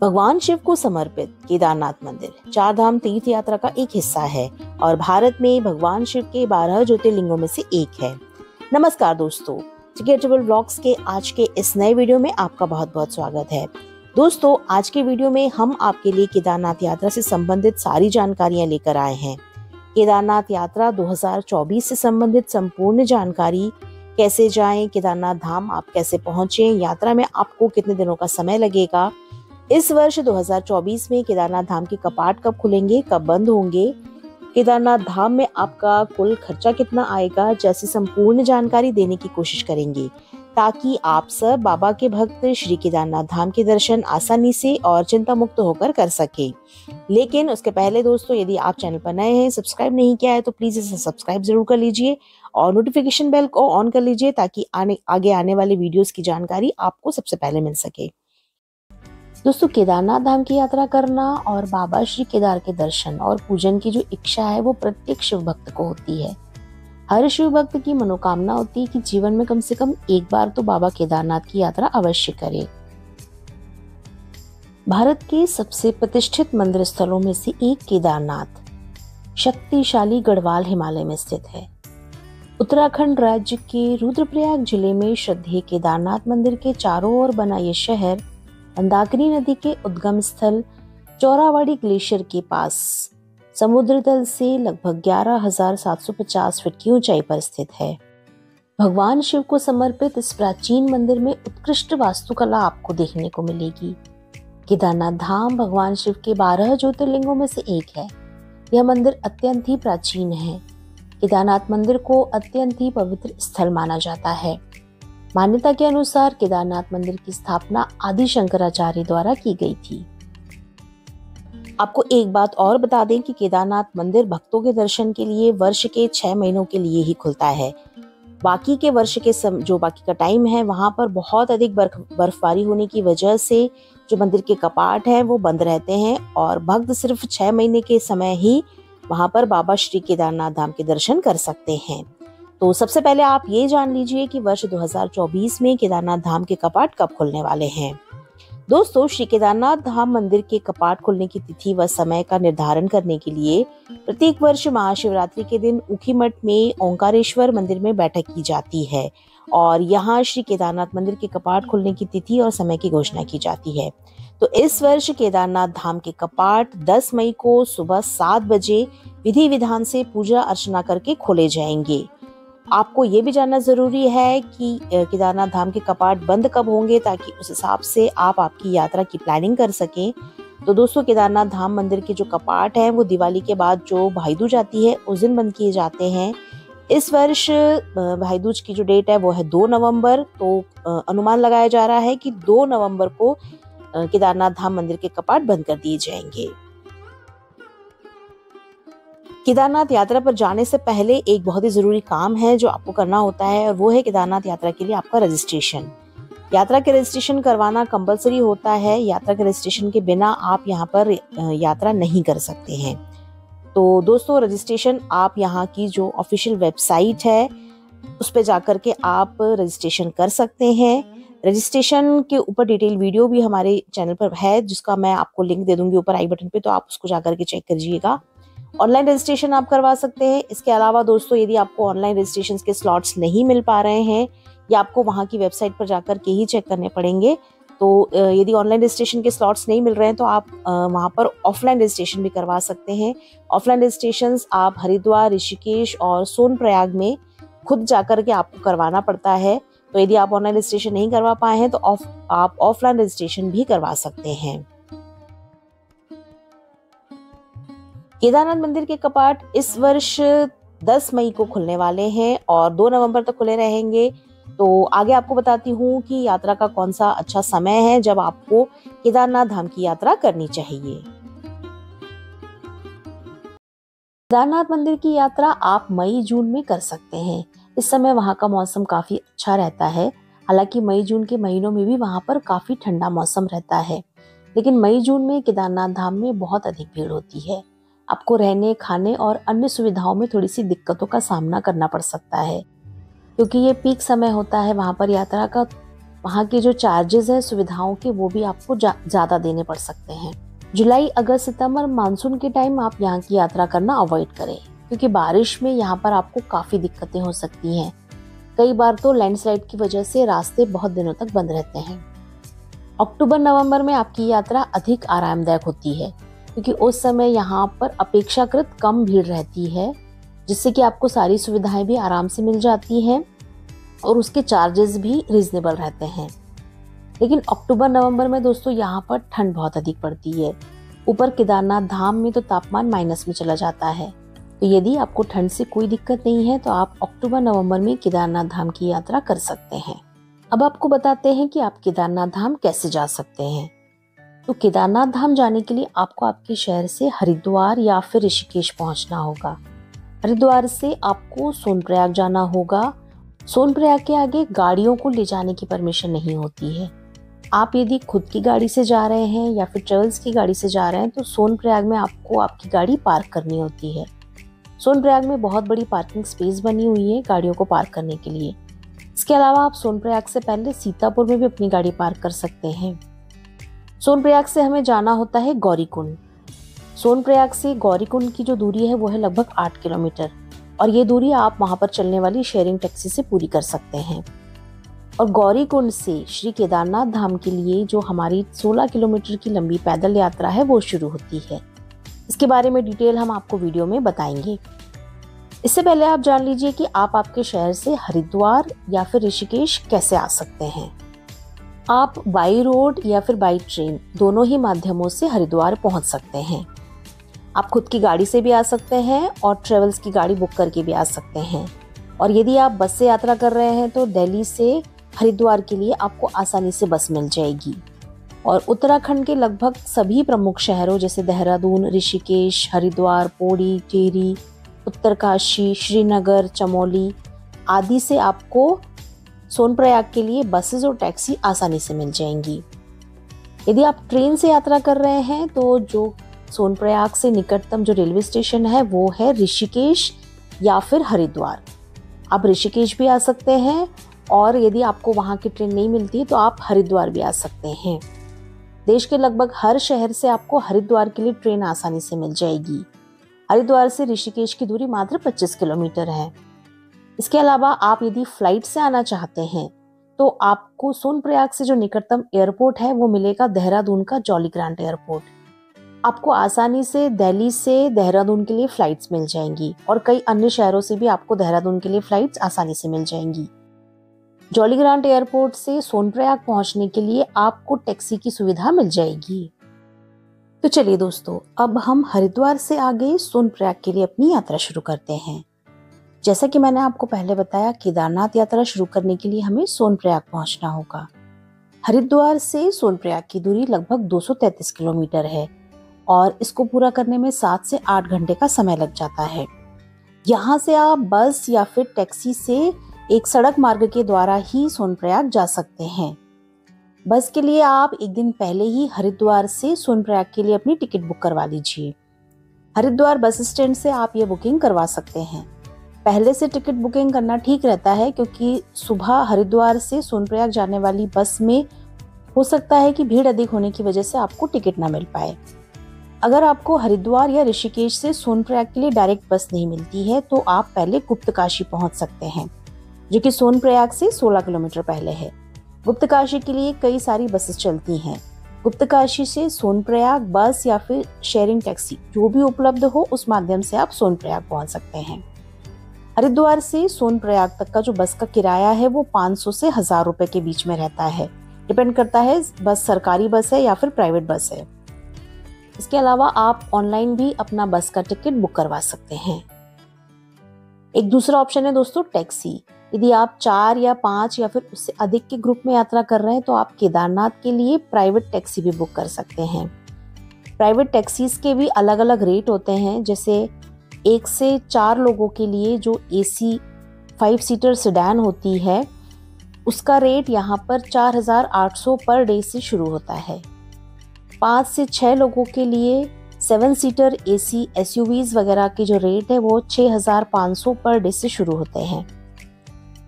भगवान शिव को समर्पित केदारनाथ मंदिर चार धाम तीर्थ यात्रा का एक हिस्सा है और भारत में भगवान शिव के 12 ज्योतिर्लिंगों में से एक है। नमस्कार दोस्तों, टिकेटेबल व्लॉग्स के आज के इस नए वीडियो में आपका बहुत बहुत स्वागत है। दोस्तों, आज के वीडियो में हम आपके लिए केदारनाथ यात्रा से संबंधित सारी जानकारियां लेकर आए हैं। केदारनाथ यात्रा 2024 से संबंधित संपूर्ण जानकारी, कैसे जाएं, केदारनाथ धाम आप कैसे पहुंचे, यात्रा में आपको कितने दिनों का समय लगेगा, इस वर्ष 2024 में केदारनाथ धाम के कपाट कब खुलेंगे, कब बंद होंगे, केदारनाथ धाम में आपका कुल खर्चा कितना आएगा, जैसी संपूर्ण जानकारी देने की कोशिश करेंगे ताकि आप सब बाबा के भक्त श्री केदारनाथ धाम के दर्शन आसानी से और चिंता मुक्त होकर कर सके। लेकिन उसके पहले दोस्तों, यदि आप चैनल पर नए हैं, सब्सक्राइब नहीं किया है तो प्लीज इसे सब्सक्राइब जरूर कर लीजिए और नोटिफिकेशन बेल को ऑन कर लीजिए ताकि आगे आने वाले वीडियोस की जानकारी आपको सबसे पहले मिल सके। दोस्तों, केदारनाथ धाम की यात्रा करना और बाबा श्री केदार के दर्शन और पूजन की जो इच्छा है वो प्रत्येक शिव भक्त को होती है। हर शिव भक्त की मनोकामना होती है कि जीवन में कम से कम एक बार तो बाबा केदारनाथ की यात्रा अवश्य करे। भारत के सबसे प्रतिष्ठित मंदिर स्थलों में से एक केदारनाथ शक्तिशाली गढ़वाल हिमालय में स्थित है। उत्तराखंड राज्य के रुद्रप्रयाग जिले में श्रद्धेय केदारनाथ मंदिर के चारों ओर बना ये शहर मंदाकिनी नदी के उद्गम स्थल चौरावाड़ी ग्लेशियर के पास समुद्र तल से लगभग 11,750 फीट की ऊंचाई पर स्थित है। भगवान शिव को समर्पित इस प्राचीन मंदिर में उत्कृष्ट वास्तुकला आपको देखने को मिलेगी। केदारनाथ धाम भगवान शिव के 12 ज्योतिर्लिंगों में से एक है। यह मंदिर अत्यंत ही प्राचीन है। केदारनाथ मंदिर को अत्यंत ही पवित्र स्थल माना जाता है। मान्यता के अनुसार केदारनाथ मंदिर की स्थापना आदि शंकराचार्य द्वारा की गई थी। आपको एक बात और बता दें कि केदारनाथ मंदिर भक्तों के दर्शन के लिए वर्ष के 6 महीनों के लिए ही खुलता है। बाकी के वर्ष के जो बाकी का टाइम है वहां पर बहुत अधिक बर्फबारी होने की वजह से जो मंदिर के कपाट हैं वो बंद रहते हैं और भक्त सिर्फ 6 महीने के समय ही वहां पर बाबा श्री केदारनाथ धाम के दर्शन कर सकते हैं। तो सबसे पहले आप ये जान लीजिए कि वर्ष 2024 में केदारनाथ धाम के कपाट कब खुलने वाले हैं। दोस्तों, श्री केदारनाथ धाम मंदिर के कपाट खुलने की तिथि व समय का निर्धारण करने के लिए प्रत्येक वर्ष महाशिवरात्रि के दिन ऊखीमठ में ओंकारेश्वर मंदिर में बैठक की जाती है और यहाँ श्री केदारनाथ मंदिर के कपाट खुलने की तिथि और समय की घोषणा की जाती है। तो इस वर्ष केदारनाथ धाम के कपाट 10 मई को सुबह 7 बजे विधि विधान से पूजा अर्चना करके खोले जाएंगे। आपको ये भी जानना जरूरी है कि केदारनाथ धाम के कपाट बंद कब होंगे ताकि उस हिसाब से आप आपकी यात्रा की प्लानिंग कर सकें। तो दोस्तों, केदारनाथ धाम मंदिर के जो कपाट हैं वो दिवाली के बाद जो भाई दूज आती है उस दिन बंद किए जाते हैं। इस वर्ष भाई दूज की जो डेट है वो है 2 नवंबर। तो अनुमान लगाया जा रहा है कि 2 नवंबर को केदारनाथ धाम मंदिर के कपाट बंद कर दिए जाएंगे। केदारनाथ यात्रा पर जाने से पहले एक बहुत ही जरूरी काम है जो आपको करना होता है और वो है केदारनाथ यात्रा के लिए आपका रजिस्ट्रेशन। यात्रा के रजिस्ट्रेशन करवाना कंपलसरी होता है। यात्रा के रजिस्ट्रेशन के बिना आप यहाँ पर यात्रा नहीं कर सकते हैं। तो दोस्तों, रजिस्ट्रेशन आप यहाँ की जो ऑफिशियल वेबसाइट है उस पर जाकर के आप रजिस्ट्रेशन कर सकते हैं। रजिस्ट्रेशन के ऊपर डिटेल वीडियो भी हमारे चैनल पर है जिसका मैं आपको लिंक दे दूंगी ऊपर आई बटन पे, तो आप उसको जाकर के चेक करिएगा। ऑनलाइन रजिस्ट्रेशन आप करवा सकते हैं। इसके अलावा दोस्तों, यदि आपको ऑनलाइन रजिस्ट्रेशन के स्लॉट्स नहीं मिल पा रहे हैं या आपको वहां की वेबसाइट पर जाकर के ही चेक करने पड़ेंगे, तो यदि ऑनलाइन रजिस्ट्रेशन के स्लॉट्स नहीं मिल रहे हैं तो आप वहां पर ऑफलाइन रजिस्ट्रेशन भी करवा सकते हैं। ऑफलाइन रजिस्ट्रेशन आप हरिद्वार, ऋषिकेश और सोनप्रयाग में खुद जाकर के आपको करवाना पड़ता है। तो यदि आप ऑनलाइन रजिस्ट्रेशन नहीं करवा पाए हैं तो आप ऑफलाइन रजिस्ट्रेशन भी करवा सकते हैं। केदारनाथ मंदिर के कपाट इस वर्ष 10 मई को खुलने वाले हैं और 2 नवंबर तक खुले रहेंगे। तो आगे आपको बताती हूँ कि यात्रा का कौन सा अच्छा समय है जब आपको केदारनाथ धाम की यात्रा करनी चाहिए। केदारनाथ मंदिर की यात्रा आप मई जून में कर सकते हैं। इस समय वहाँ का मौसम काफी अच्छा रहता है। हालांकि मई जून के महीनों में भी वहाँ पर काफी ठंडा मौसम रहता है, लेकिन मई जून में केदारनाथ धाम में बहुत अधिक भीड़ होती है। आपको रहने, खाने और अन्य सुविधाओं में थोड़ी सी दिक्कतों का सामना करना पड़ सकता है क्योंकि ये पीक समय होता है वहां पर यात्रा का। वहाँ के जो चार्जेस हैं सुविधाओं के वो भी आपको ज़्यादा देने पड़ सकते हैं। जुलाई, अगस्त, सितंबर मानसून के टाइम आप यहाँ की यात्रा करना अवॉइड करें, क्योंकि बारिश में यहाँ पर आपको काफ़ी दिक्कतें हो सकती हैं। कई बार तो लैंडस्लाइड की वजह से रास्ते बहुत दिनों तक बंद रहते हैं। अक्टूबर नवंबर में आपकी यात्रा अधिक आरामदायक होती है, क्योंकि उस समय यहाँ पर अपेक्षाकृत कम भीड़ रहती है, जिससे कि आपको सारी सुविधाएं भी आराम से मिल जाती हैं और उसके चार्जेस भी रीजनेबल रहते हैं। लेकिन अक्टूबर नवंबर में दोस्तों यहाँ पर ठंड बहुत अधिक पड़ती है। ऊपर केदारनाथ धाम में तो तापमान माइनस में चला जाता है। तो यदि आपको ठंड से कोई दिक्कत नहीं है तो आप अक्टूबर नवंबर में केदारनाथ धाम की यात्रा कर सकते हैं। अब आपको बताते हैं कि आप केदारनाथ धाम कैसे जा सकते हैं। तो केदारनाथ धाम जाने के लिए आपको आपके शहर से हरिद्वार या फिर ऋषिकेश पहुंचना होगा। हरिद्वार से आपको सोनप्रयाग जाना होगा। सोनप्रयाग के आगे गाड़ियों को ले जाने की परमिशन नहीं होती है। आप यदि खुद की गाड़ी से जा रहे हैं या फिर ट्रेवल्स की गाड़ी से जा रहे हैं तो सोनप्रयाग में आपको आपकी गाड़ी पार्क करनी होती है। सोनप्रयाग में बहुत बड़ी पार्किंग स्पेस बनी हुई है गाड़ियों को पार्क करने के लिए। इसके अलावा आप सोनप्रयाग से पहले सीतापुर में भी अपनी गाड़ी पार्क कर सकते हैं। सोनप्रयाग से हमें जाना होता है गौरीकुंड। सोनप्रयाग से गौरीकुंड की जो दूरी है वो है लगभग 8 किलोमीटर, और ये दूरी आप वहां पर चलने वाली शेयरिंग टैक्सी से पूरी कर सकते हैं। और गौरीकुंड से श्री केदारनाथ धाम के लिए जो हमारी 16 किलोमीटर की लंबी पैदल यात्रा है वो शुरू होती है। इसके बारे में डिटेल हम आपको वीडियो में बताएंगे। इससे पहले आप जान लीजिए कि आप आपके शहर से हरिद्वार या फिर ऋषिकेश कैसे आ सकते हैं। आप बाई रोड या फिर बाई ट्रेन दोनों ही माध्यमों से हरिद्वार पहुंच सकते हैं। आप खुद की गाड़ी से भी आ सकते हैं और ट्रेवल्स की गाड़ी बुक करके भी आ सकते हैं। और यदि आप बस से यात्रा कर रहे हैं तो दिल्ली से हरिद्वार के लिए आपको आसानी से बस मिल जाएगी। और उत्तराखंड के लगभग सभी प्रमुख शहरों जैसे देहरादून, ऋषिकेश, हरिद्वार, पौड़ी, टिहरी, उत्तरकाशी, श्रीनगर, चमोली आदि से आपको सोनप्रयाग के लिए बसेस और टैक्सी आसानी से मिल जाएंगी। यदि आप ट्रेन से यात्रा कर रहे हैं तो जो सोनप्रयाग से निकटतम जो रेलवे स्टेशन है वो है ऋषिकेश या फिर हरिद्वार। आप ऋषिकेश भी आ सकते हैं, और यदि आपको वहां की ट्रेन नहीं मिलती तो आप हरिद्वार भी आ सकते हैं। देश के लगभग हर शहर से आपको हरिद्वार के लिए ट्रेन आसानी से मिल जाएगी। हरिद्वार से ऋषिकेश की दूरी मात्र 25 किलोमीटर है। इसके अलावा आप यदि फ्लाइट से आना चाहते हैं तो आपको सोनप्रयाग से जो निकटतम एयरपोर्ट है वो मिलेगा देहरादून का जॉली ग्रांट एयरपोर्ट। आपको आसानी से दिल्ली से देहरादून के लिए फ्लाइट्स मिल जाएंगी, और कई अन्य शहरों से भी आपको देहरादून के लिए फ्लाइट्स आसानी से मिल जाएंगी। जॉली ग्रांट एयरपोर्ट से सोनप्रयाग पहुंचने के लिए आपको टैक्सी की सुविधा मिल जाएगी। तो चलिए दोस्तों, अब हम हरिद्वार से आगे सोनप्रयाग के लिए अपनी यात्रा शुरू करते हैं। जैसा कि मैंने आपको पहले बताया, केदारनाथ यात्रा शुरू करने के लिए हमें सोनप्रयाग पहुंचना होगा। हरिद्वार से सोनप्रयाग की दूरी लगभग 233 किलोमीटर है, और इसको पूरा करने में 7 से 8 घंटे का समय लग जाता है। यहाँ से आप बस या फिर टैक्सी से एक सड़क मार्ग के द्वारा ही सोनप्रयाग जा सकते हैं। बस के लिए आप एक दिन पहले ही हरिद्वार से सोनप्रयाग के लिए अपनी टिकट बुक करवा लीजिए। हरिद्वार बस स्टैंड से आप ये बुकिंग करवा सकते हैं। पहले से टिकट बुकिंग करना ठीक रहता है, क्योंकि सुबह हरिद्वार से सोनप्रयाग जाने वाली बस में हो सकता है कि भीड़ अधिक होने की वजह से आपको टिकट ना मिल पाए। अगर आपको हरिद्वार या ऋषिकेश से सोनप्रयाग के लिए डायरेक्ट बस नहीं मिलती है तो आप पहले गुप्तकाशी पहुंच सकते हैं, जो कि सोनप्रयाग से 16 किलोमीटर पहले है। गुप्तकाशी के लिए कई सारी बसेस चलती हैं। गुप्तकाशी से सोनप्रयाग बस या फिर शेयरिंग टैक्सी जो भी उपलब्ध हो उस माध्यम से आप सोनप्रयाग पहुंच सकते हैं। हरिद्वार से सोनप्रयाग तक का जो बस का किराया है वो 500 से 1000 रुपए के बीच में रहता है। डिपेंड करता है बस सरकारी बस है या फिर प्राइवेट बस है। इसके अलावा आप ऑनलाइन भी अपना बस का टिकट बुक करवा सकते हैं। एक दूसरा ऑप्शन है दोस्तों टैक्सी। यदि आप 4 या 5 या फिर उससे अधिक के ग्रुप में यात्रा कर रहे हैं तो आप केदारनाथ के लिए प्राइवेट टैक्सी भी बुक कर सकते हैं। प्राइवेट टैक्सीज के भी अलग अलग रेट होते हैं। जैसे 1 से 4 लोगों के लिए जो AC 5 सीटर सेडान होती है उसका रेट यहाँ पर 4800 पर डे से शुरू होता है। 5 से 6 लोगों के लिए 7 सीटर AC SUVs वगैरह के जो रेट है वो 6500 पर डे से शुरू होते हैं।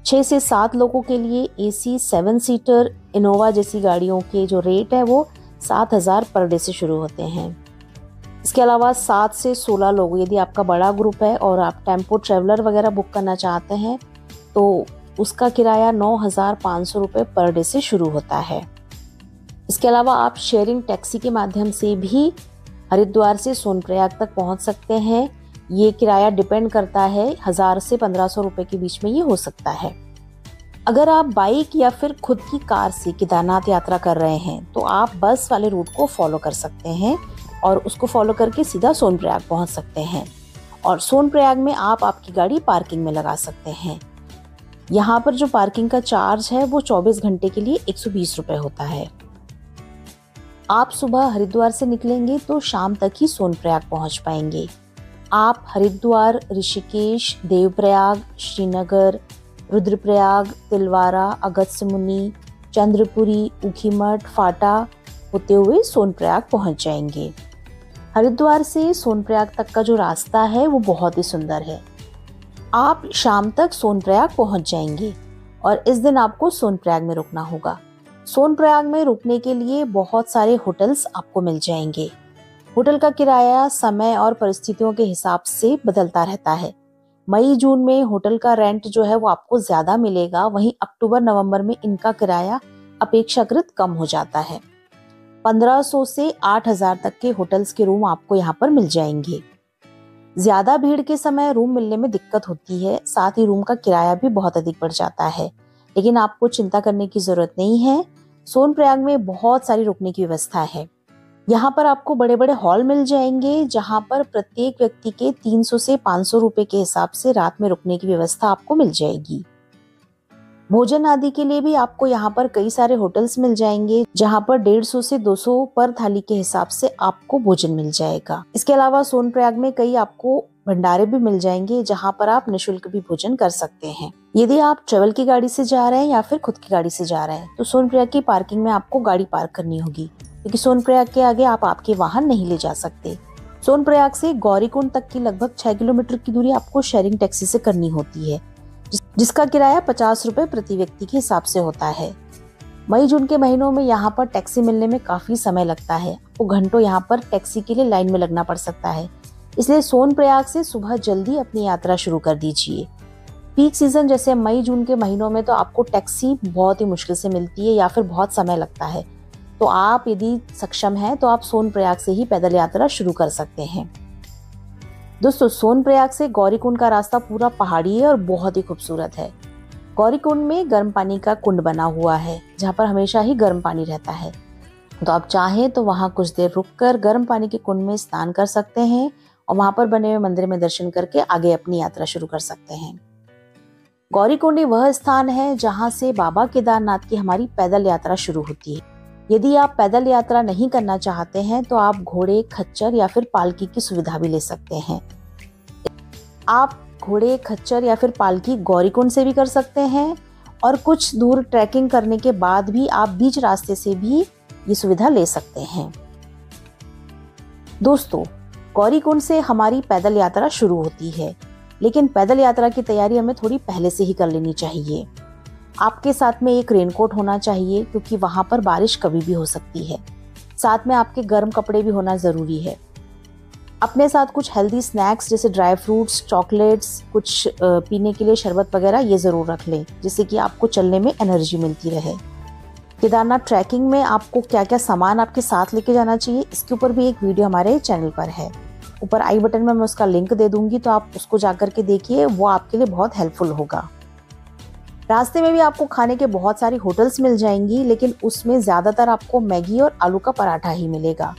6 से 7 लोगों के लिए एसी 7 सीटर इनोवा जैसी गाड़ियों के जो रेट है वो 7,000 पर डे से शुरू होते हैं। इसके अलावा 7 से 16 लोग, यदि आपका बड़ा ग्रुप है और आप टेम्पो ट्रेवलर वगैरह बुक करना चाहते हैं तो उसका किराया 9,500 रुपये पर डे से शुरू होता है। इसके अलावा आप शेयरिंग टैक्सी के माध्यम से भी हरिद्वार से सोनप्रयाग तक पहुंच सकते हैं। ये किराया डिपेंड करता है, 1,000 से 1,500 रुपये के बीच में ये हो सकता है। अगर आप बाइक या फिर खुद की कार से केदारनाथ यात्रा कर रहे हैं तो आप बस वाले रूट को फॉलो कर सकते हैं और उसको फॉलो करके सीधा सोनप्रयाग पहुंच सकते हैं। और सोनप्रयाग में आप आपकी गाड़ी पार्किंग में लगा सकते हैं। यहाँ पर जो पार्किंग का चार्ज है वो 24 घंटे के लिए 120 रुपये होता है। आप सुबह हरिद्वार से निकलेंगे तो शाम तक ही सोनप्रयाग पहुंच पाएंगे। आप हरिद्वार, ऋषिकेश, देवप्रयाग, श्रीनगर, रुद्रप्रयाग, तिलवारा, अगस्त्यमुनि, चंद्रपुरी, ऊखीमठ, फाटा होते हुए सोनप्रयाग पहुंच जाएंगे। हरिद्वार से सोनप्रयाग तक का जो रास्ता है वो बहुत ही सुंदर है। आप शाम तक सोनप्रयाग पहुंच जाएंगे और इस दिन आपको सोनप्रयाग में रुकना होगा। सोनप्रयाग में रुकने के लिए बहुत सारे होटल्स आपको मिल जाएंगे। होटल का किराया समय और परिस्थितियों के हिसाब से बदलता रहता है। मई जून में होटल का रेंट जो है वो आपको ज्यादा मिलेगा, वहीं अक्टूबर नवंबर में इनका किराया अपेक्षाकृत कम हो जाता है। 1500 से 8,000 तक के होटल्स के रूम आपको यहाँ पर मिल जाएंगे। ज्यादा भीड़ के समय रूम मिलने में दिक्कत होती है, साथ ही रूम का किराया भी बहुत अधिक बढ़ जाता है, लेकिन आपको चिंता करने की जरूरत नहीं है। सोनप्रयाग में बहुत सारी रुकने की व्यवस्था है। यहाँ पर आपको बड़े बड़े हॉल मिल जाएंगे जहाँ पर प्रत्येक व्यक्ति के 300 से 500 रुपए के हिसाब से रात में रुकने की व्यवस्था आपको मिल जाएगी। भोजन आदि के लिए भी आपको यहाँ पर कई सारे होटल्स मिल जाएंगे जहाँ पर 150 से 200 पर थाली के हिसाब से आपको भोजन मिल जाएगा। इसके अलावा सोनप्रयाग में कई आपको भंडारे भी मिल जाएंगे जहाँ पर आप निःशुल्क भी भोजन कर सकते हैं। यदि आप ट्रेवल की गाड़ी से जा रहे हैं या फिर खुद की गाड़ी से जा रहे हैं तो सोनप्रयाग की पार्किंग में आपको गाड़ी पार्क करनी होगी, क्योंकि सोनप्रयाग के आगे आप आपके वाहन नहीं ले जा सकते। सोनप्रयाग से गौरीकुंड तक की लगभग 6 किलोमीटर की दूरी आपको शेयरिंग टैक्सी से करनी होती है, जिसका किराया 50 रुपए प्रति व्यक्ति के हिसाब से होता है। मई जून के महीनों में यहाँ पर टैक्सी मिलने में काफी समय लगता है। आपको घंटों यहाँ पर टैक्सी के लिए लाइन में लगना पड़ सकता है, इसलिए सोनप्रयाग से सुबह जल्दी अपनी यात्रा शुरू कर दीजिए। पीक सीजन जैसे मई जून के महीनों में तो आपको टैक्सी बहुत ही मुश्किल से मिलती है या फिर बहुत समय लगता है, तो आप यदि सक्षम हैं तो आप सोनप्रयाग से ही पैदल यात्रा शुरू कर सकते हैं। दोस्तों, सोनप्रयाग से गौरीकुंड का रास्ता पूरा पहाड़ी है और बहुत ही खूबसूरत है। गौरीकुंड में गर्म पानी का कुंड बना हुआ है जहाँ पर हमेशा ही गर्म पानी रहता है, तो आप चाहें तो वहाँ कुछ देर रुककर गर्म पानी के कुंड में स्नान कर सकते हैं और वहाँ पर बने हुए मंदिर में दर्शन करके आगे अपनी यात्रा शुरू कर सकते हैं। गौरीकुंड वह स्थान है जहाँ से बाबा केदारनाथ की हमारी पैदल यात्रा शुरू होती है। यदि आप पैदल यात्रा नहीं करना चाहते हैं तो आप घोड़े, खच्चर या फिर पालकी की सुविधा भी ले सकते हैं। आप घोड़े, खच्चर या फिर पालकी गौरीकुंड से भी कर सकते हैं और कुछ दूर ट्रैकिंग करने के बाद भी आप बीच रास्ते से भी ये सुविधा ले सकते हैं। दोस्तों, गौरीकुंड से हमारी पैदल यात्रा शुरू होती है, लेकिन पैदल यात्रा की तैयारी हमें थोड़ी पहले से ही कर लेनी चाहिए। आपके साथ में एक रेनकोट होना चाहिए क्योंकि वहां पर बारिश कभी भी हो सकती है। साथ में आपके गर्म कपड़े भी होना जरूरी है। अपने साथ कुछ हेल्दी स्नैक्स जैसे ड्राई फ्रूट्स, चॉकलेट्स, कुछ पीने के लिए शरबत वगैरह ये जरूर रख लें, जिससे कि आपको चलने में एनर्जी मिलती रहे। केदारनाथ ट्रैकिंग में आपको क्या क्या सामान आपके साथ लेके जाना चाहिए, इसके ऊपर भी एक वीडियो हमारे चैनल पर है। ऊपर आई बटन में मैं उसका लिंक दे दूंगी, तो आप उसको जाकर के देखिए, वो आपके लिए बहुत हेल्पफुल होगा। रास्ते में भी आपको खाने के बहुत सारी होटल्स मिल जाएंगी, लेकिन उसमें ज्यादातर आपको मैगी और आलू का पराठा ही मिलेगा।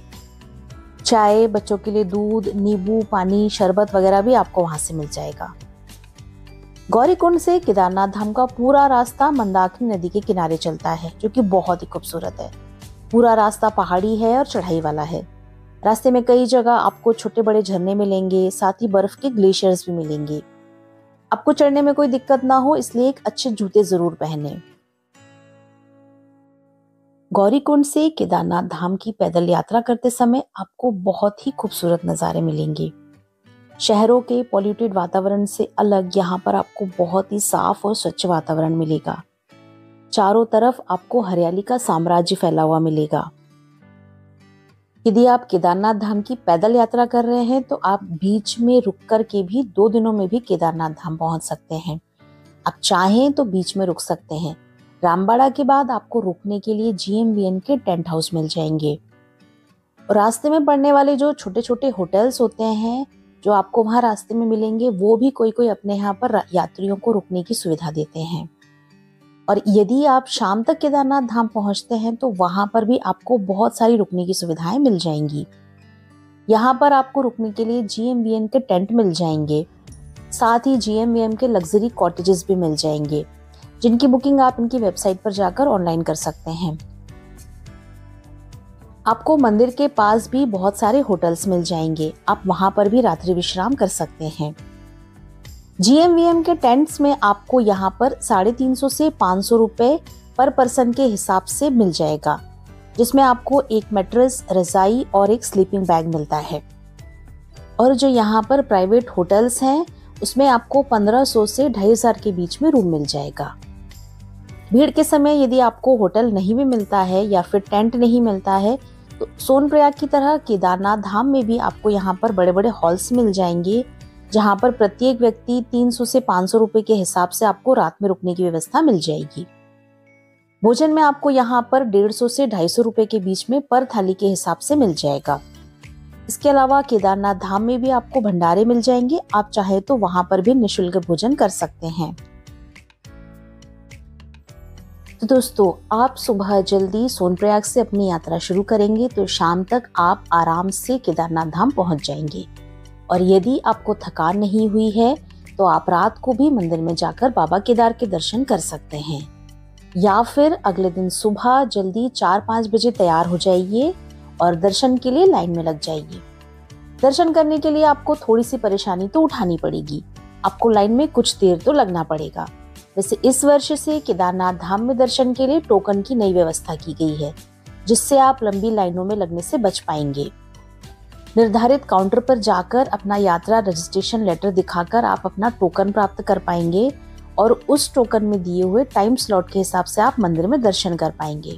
चाय, बच्चों के लिए दूध, नींबू पानी, शरबत वगैरह भी आपको वहां से मिल जाएगा। गौरीकुंड से केदारनाथ धाम का पूरा रास्ता मंदाकिनी नदी के किनारे चलता है, जो कि बहुत ही खूबसूरत है। पूरा रास्ता पहाड़ी है और चढ़ाई वाला है। रास्ते में कई जगह आपको छोटे बड़े झरने मिलेंगे, साथ ही बर्फ के ग्लेशियर्स भी मिलेंगे। आपको चढ़ने में कोई दिक्कत ना हो, इसलिए एक अच्छे जूते जरूर पहने। गौरीकुंड से केदारनाथ धाम की पैदल यात्रा करते समय आपको बहुत ही खूबसूरत नज़ारे मिलेंगे। शहरों के पॉल्यूटेड वातावरण से अलग यहाँ पर आपको बहुत ही साफ और स्वच्छ वातावरण मिलेगा। चारों तरफ आपको हरियाली का साम्राज्य फैला हुआ मिलेगा। यदि आप केदारनाथ धाम की पैदल यात्रा कर रहे हैं तो आप बीच में रुक कर के भी 2 दिनों में भी केदारनाथ धाम पहुंच सकते हैं। आप चाहें तो बीच में रुक सकते हैं। रामबाड़ा के बाद आपको रुकने के लिए GMVN के टेंट हाउस मिल जाएंगे। और रास्ते में पड़ने वाले जो छोटे छोटे होटल्स होते हैं जो आपको वहाँ रास्ते में मिलेंगे, वो भी कोई कोई अपने यहाँ पर यात्रियों को रुकने की सुविधा देते हैं। और यदि आप शाम तक केदारनाथ धाम पहुँचते हैं तो वहाँ पर भी आपको बहुत सारी रुकने की सुविधाएं मिल जाएंगी। यहाँ पर आपको रुकने के लिए GMVN के टेंट मिल जाएंगे, साथ ही GMVN के लग्जरी कॉटेजेस भी मिल जाएंगे, जिनकी बुकिंग आप इनकी वेबसाइट पर जाकर ऑनलाइन कर सकते हैं। आपको मंदिर के पास भी बहुत सारे होटल्स मिल जाएंगे, आप वहां पर भी रात्रि विश्राम कर सकते हैं। GMVN के टेंट्स में आपको यहाँ पर 350 से 500 रुपए पर पर्सन के हिसाब से मिल जाएगा, जिसमें आपको एक मैट्रेस, रजाई और एक स्लीपिंग बैग मिलता है। और जो यहाँ पर प्राइवेट होटल्स हैं उसमें आपको 1500 से 2500 के बीच में रूम मिल जाएगा। भीड़ के समय यदि आपको होटल नहीं भी मिलता है या फिर टेंट नहीं मिलता है तो सोनप्रयाग की तरह केदारनाथ धाम में भी आपको यहाँ पर बड़े बड़े हॉल्स मिल जाएंगे, जहाँ पर प्रत्येक व्यक्ति 300 से 500 रुपए के हिसाब से आपको रात में रुकने की व्यवस्था मिल जाएगी। भोजन में आपको यहाँ पर 150 से 250 रुपए के बीच में पर थाली के हिसाब से मिल जाएगा। इसके अलावा केदारनाथ धाम में भी आपको भंडारे मिल जाएंगे, आप चाहे तो वहां पर भी निःशुल्क भोजन कर सकते हैं। तो दोस्तों, आप सुबह जल्दी सोनप्रयाग से अपनी यात्रा शुरू करेंगे तो शाम तक आप आराम से केदारनाथ धाम पहुंच जाएंगे। और यदि आपको थकान नहीं हुई है तो आप रात को भी मंदिर में जाकर बाबा केदार के दर्शन कर सकते हैं, या फिर अगले दिन सुबह जल्दी 4-5 बजे तैयार हो जाइए और दर्शन के लिए लाइन में लग जाइए। दर्शन करने के लिए आपको थोड़ी सी परेशानी तो उठानी पड़ेगी, आपको लाइन में कुछ देर तो लगना पड़ेगा। वैसे इस वर्ष से केदारनाथ धाम में दर्शन के लिए टोकन की नई व्यवस्था की गई है, जिससे आप लंबी लाइनों में लगने से बच पाएंगे। निर्धारित काउंटर पर जाकर अपना यात्रा रजिस्ट्रेशन लेटर दिखाकर आप अपना टोकन प्राप्त कर पाएंगे और उस टोकन में दिए हुए टाइम स्लॉट के हिसाब से आप मंदिर में दर्शन कर पाएंगे।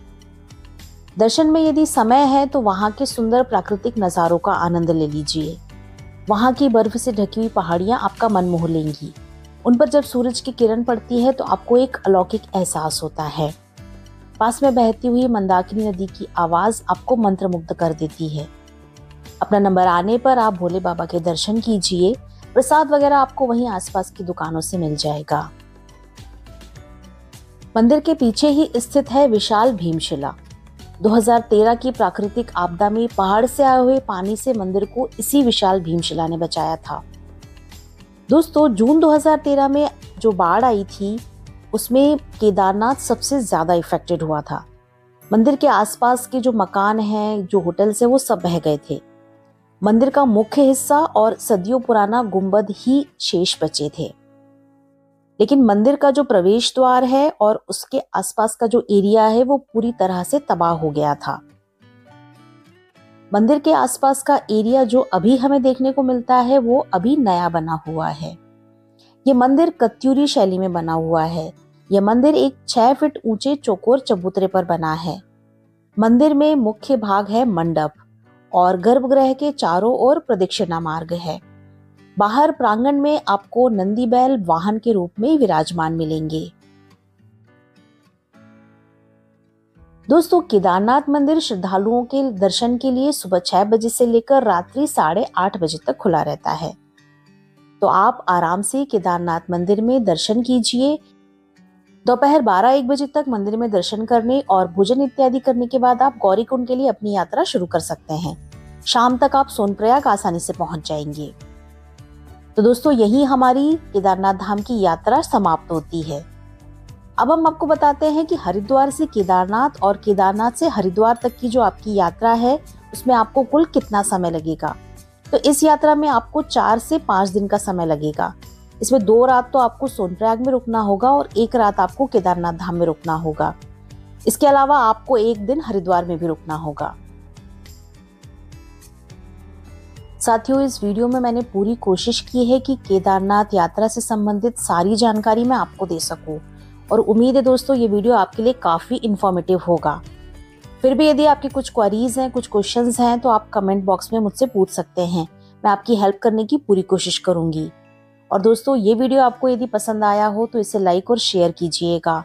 दर्शन में यदि समय है तो वहाँ के सुंदर प्राकृतिक नज़ारों का आनंद ले लीजिए। वहाँ की बर्फ से ढकी हुई पहाड़ियाँ आपका मन मोह लेंगी। उन पर जब सूरज की किरण पड़ती है तो आपको एक अलौकिक एहसास होता है। पास में बहती हुई मंदाकिनी नदी की आवाज़ आपको मंत्रमुग्ध कर देती है। अपना नंबर आने पर आप भोले बाबा के दर्शन कीजिए। प्रसाद वगैरह आपको वहीं आसपास की दुकानों से मिल जाएगा। मंदिर के पीछे ही स्थित है विशाल भीमशिला। 2013 की प्राकृतिक आपदा में पहाड़ से आए हुए पानी से मंदिर को इसी विशाल भीमशिला ने बचाया था। दोस्तों, जून 2013 में जो बाढ़ आई थी उसमें केदारनाथ सबसे ज्यादा इफेक्टेड हुआ था। मंदिर के आसपास के जो मकान हैं, जो होटल्स हैं, वो सब बह गए थे। मंदिर का मुख्य हिस्सा और सदियों पुराना गुंबद ही शेष बचे थे, लेकिन मंदिर का जो प्रवेश द्वार है और उसके आसपास का जो एरिया है वो पूरी तरह से तबाह हो गया था। मंदिर के आसपास का एरिया जो अभी हमें देखने को मिलता है वो अभी नया बना हुआ है। ये मंदिर कत्यूरी शैली में बना हुआ है। यह मंदिर एक 6 फीट ऊंचे चौकोर चबूतरे पर बना है। मंदिर में मुख्य भाग है मंडप और गर्भगृह के चारों ओर प्रदक्षिणा मार्ग है। बाहर प्रांगण में आपको नंदी बैल वाहन के रूप में विराजमान मिलेंगे। दोस्तों, केदारनाथ मंदिर श्रद्धालुओं के दर्शन के लिए सुबह 6 बजे से लेकर रात्रि 8:30 बजे तक खुला रहता है। तो आप आराम से केदारनाथ मंदिर में दर्शन कीजिए। दोपहर 12-1 बजे तक मंदिर में दर्शन करने और भोजन इत्यादि करने के बाद आप गौरीकुंड के लिए अपनी यात्रा शुरू कर सकते हैं। शाम तक आप सोनप्रयाग आसानी से पहुंच जाएंगे। तो दोस्तों, यही हमारी केदारनाथ धाम की यात्रा समाप्त होती है। अब हम आपको बताते हैं कि हरिद्वार से केदारनाथ और केदारनाथ से हरिद्वार तक की जो आपकी यात्रा है उसमें आपको कुल कितना समय लगेगा। तो इस यात्रा में आपको 4 से 5 दिन का समय लगेगा। इसमें 2 रात तो आपको सोनप्रयाग में रुकना होगा और 1 रात आपको केदारनाथ धाम में रुकना होगा। इसके अलावा आपको 1 दिन हरिद्वार में भी रुकना होगा। साथियों, इस वीडियो में मैंने पूरी कोशिश की है कि केदारनाथ यात्रा से संबंधित सारी जानकारी मैं आपको दे सकूं और उम्मीद है दोस्तों ये वीडियो आपके लिए काफ़ी इन्फॉर्मेटिव होगा। फिर भी यदि आपकी कुछ क्वेरीज हैं, कुछ क्वेश्चंस हैं तो आप कमेंट बॉक्स में मुझसे पूछ सकते हैं। मैं आपकी हेल्प करने की पूरी कोशिश करूंगी। और दोस्तों ये वीडियो आपको यदि पसंद आया हो तो इसे लाइक और शेयर कीजिएगा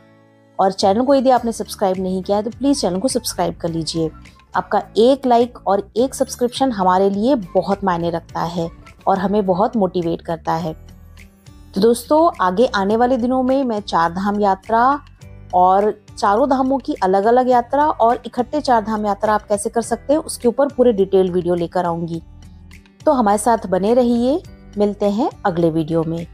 और चैनल को यदि आपने सब्सक्राइब नहीं किया है तो प्लीज़ चैनल को सब्सक्राइब कर लीजिए। आपका एक लाइक और एक सब्सक्रिप्शन हमारे लिए बहुत मायने रखता है और हमें बहुत मोटिवेट करता है। तो दोस्तों आगे आने वाले दिनों में मैं 4 धाम यात्रा और चारों धामों की अलग अलग यात्रा और इकट्ठे 4 धाम यात्रा आप कैसे कर सकते हैं उसके ऊपर पूरे डिटेल वीडियो लेकर आऊंगी। तो हमारे साथ बने रहिए। मिलते हैं अगले वीडियो में।